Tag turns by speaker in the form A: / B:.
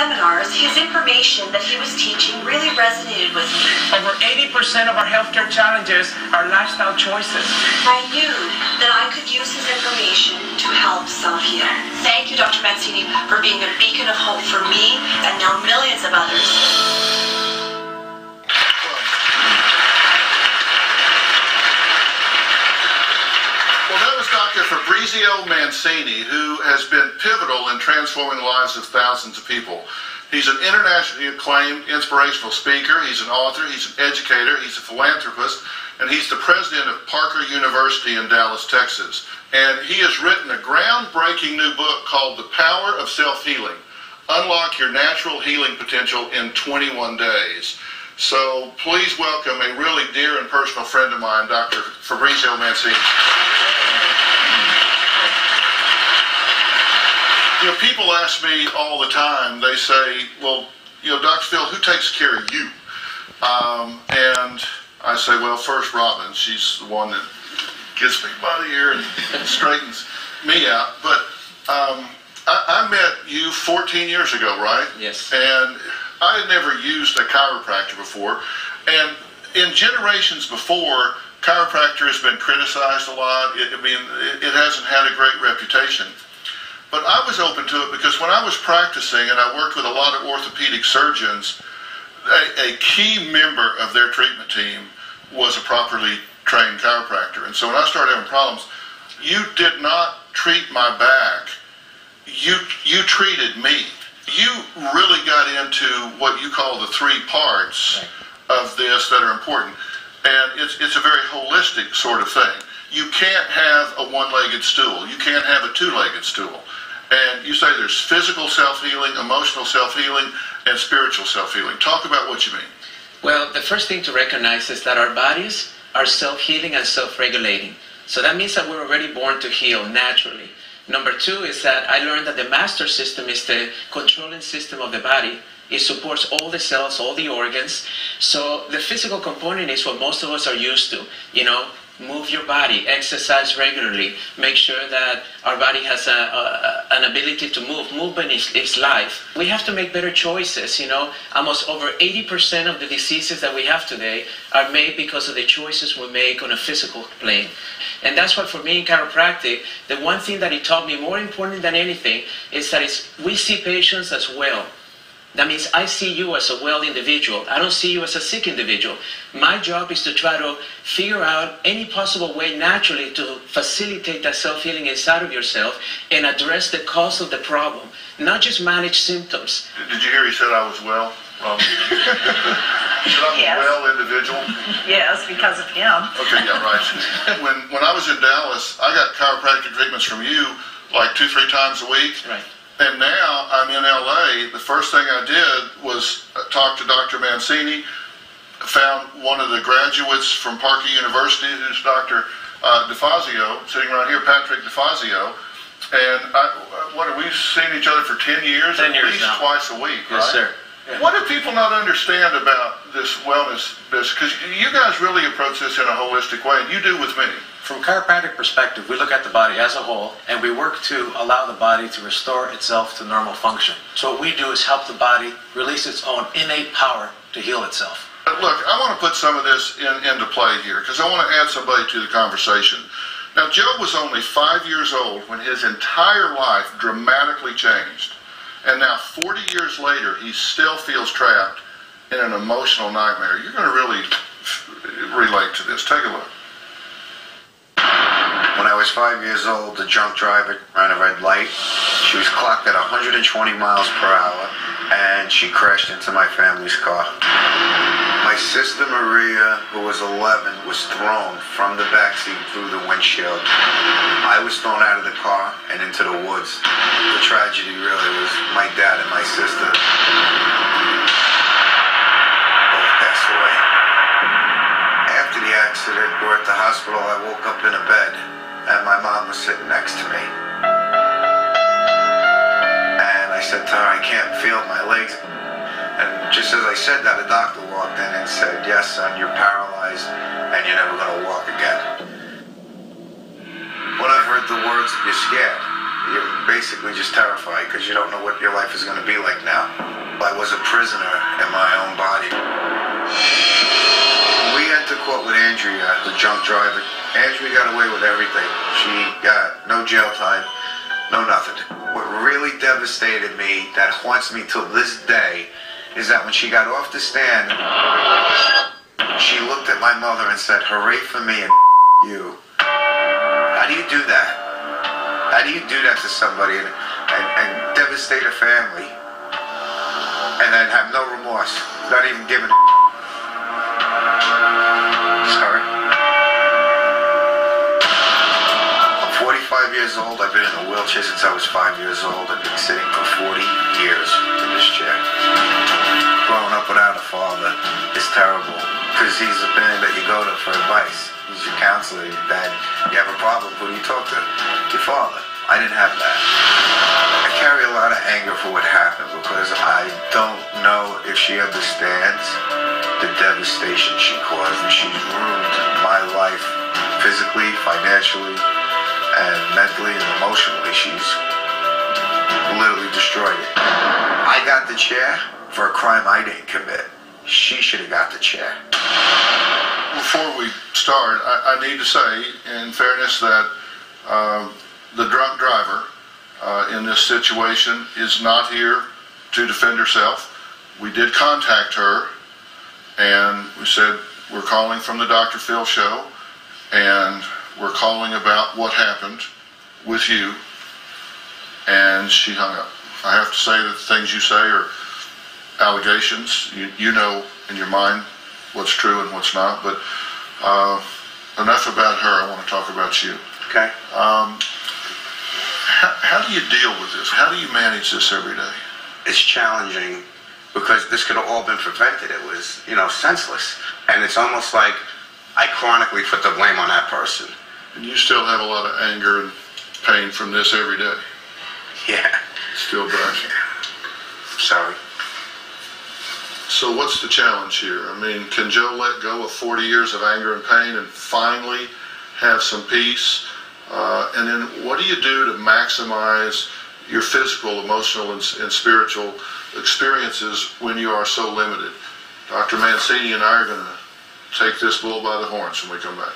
A: seminars, his information that he was teaching really resonated with me.
B: Over 80% of our healthcare challenges are lifestyle choices.
A: I knew that I could use his information to help self-heal. Thank you, Dr. Mancini, for being a beacon of hope for me and now millions of others.
C: Dr. Fabrizio Mancini, who has been pivotal in transforming the lives of thousands of people. He's an internationally acclaimed inspirational speaker, he's an author, he's an educator, he's a philanthropist, and he's the president of Parker University in Dallas, Texas. And he has written a groundbreaking new book called The Power of Self-Healing. Unlock your natural healing potential in 21 days. So please welcome a really dear and personal friend of mine, Dr. Fabrizio Mancini. You know, people ask me all the time, they say, well, you know, Dr. Phil, who takes care of you? And I say, well, first Robin, she's the one that gets me by the ear and straightens me out. But I met you 14 years ago, right?
D: Yes.
C: And I had never used a chiropractor before. And in generations before, chiropractor has been criticized a lot. It hasn't had a great reputation. But I was open to it because when I was practicing and I worked with a lot of orthopedic surgeons, a key member of their treatment team was a properly trained chiropractor. And so when I started having problems, you did not treat my back. You treated me. You really got into what you call the three parts of this that are important. And it's a very holistic sort of thing. You can't have a one-legged stool. You can't have a two-legged stool. And you say there's physical self-healing, emotional self-healing, and spiritual self-healing. Talk about what you mean.
D: Well, the first thing to recognize is that our bodies are self-healing and self-regulating. So that means that we're already born to heal naturally. Number two is that I learned that the master system is the controlling system of the body. It supports all the cells, all the organs. So the physical component is what most of us are used to. You know, move your body, exercise regularly, make sure that our body has an ability to move. Movement is life. We have to make better choices, you know. Almost over 80% of the diseases that we have today are made because of the choices we make on a physical plane. And that's why for me in chiropractic, the one thing that it taught me more important than anything is that we see patients as well. That means I see you as a well individual. I don't see you as a sick individual. My job is to try to figure out any possible way naturally to facilitate that self-healing inside of yourself and address the cause of the problem, not just manage symptoms.
C: Did you hear he said I was well? He said I'm a well individual?
E: Yes, because of him.
C: Okay, yeah, right. When I was in Dallas, I got chiropractic treatments from you like 2-3 times a week.
D: Right.
C: And now I'm in LA. The first thing I did was talk to Dr. Mancini, found one of the graduates from Parker University, who's Dr. DeFazio, sitting right here, Patrick DeFazio. And we've seen each other for 10 years,
D: 10 years
C: at least
D: now.
C: Twice a week, right?
D: Yes, sir. Yeah.
C: What do people not understand about this wellness business? Because you guys really approach this in a holistic way, and you do with me.
F: From a chiropractic perspective, we look at the body as a whole, and we work to allow the body to restore itself to normal function. So what we do is help the body release its own innate power to heal itself.
C: Look, I want to put some of this into play here, because I want to add somebody to the conversation. Now, Joe was only 5 years old when his entire life dramatically changed. And now, 40 years later, he still feels trapped in an emotional nightmare. You're going to really relate to this. Take a look.
G: When I was 5 years old, the drunk driver ran a red light. She was clocked at 120 miles per hour, and she crashed into my family's car. My sister Maria, who was 11, was thrown from the backseat through the windshield. I was thrown out of the car and into the woods. The tragedy really was my dad and my sister both passed away. After the accident, we were at the hospital. I woke up in a bed, and my mom was sitting next to me. And I said to her, I can't feel my legs. And just as I said that, a doctor walked in and said, yes, son, you're paralyzed, and you're never going to walk again. When I've heard the words, you're scared. You're basically just terrified because you don't know what your life is going to be like now. prisoner in my own body. We entered court with Andrea, the drunk driver. Andrea got away with everything. She got no jail time, no nothing. What really devastated me, that haunts me till this day, is that when she got off the stand, she looked at my mother and said, "Hooray for me and you." How do you do that? How do you do that to somebody and devastate a family and then have no remorse, not even giving a Sorry. I'm 45 years old. I've been in a wheelchair since I was 5 years old. I've been sitting for 40 years in this chair. Growing up without a father is terrible because he's the man that you go to for advice. He's your counselor, your dad. You have a problem, who do you talk to? Your father. I didn't have that. I carry a lot of anger for what happened because I don't know if she understands the devastation she caused. And she's ruined my life physically, financially, and mentally and emotionally. She's literally destroyed it. I got the chair for a crime I didn't commit. She should have got the chair.
C: Before we start, I need to say, in fairness, that the drunk driver in this situation is not here to defend herself. We did contact her, and we said, we're calling from the Dr. Phil show, and we're calling about what happened with you, and she hung up. I have to say that the things you say are allegations. You know in your mind what's true and what's not, but enough about her. I want to talk about you.
G: Okay.
C: How do you deal with this? How do you manage this every day?
G: It's challenging because this could have all been prevented. It was, senseless. And it's almost like I chronically put the blame on that person.
C: And you still have a lot of anger and pain from this every day.
G: Yeah.
C: Still drives you.
G: Sorry.
C: So what's the challenge here? I mean, can Joe let go of 40 years of anger and pain and finally have some peace? And then what do you do to maximize your physical, emotional, and spiritual experiences when you are so limited? Dr. Mancini and I are going to take this bull by the horns when we come back.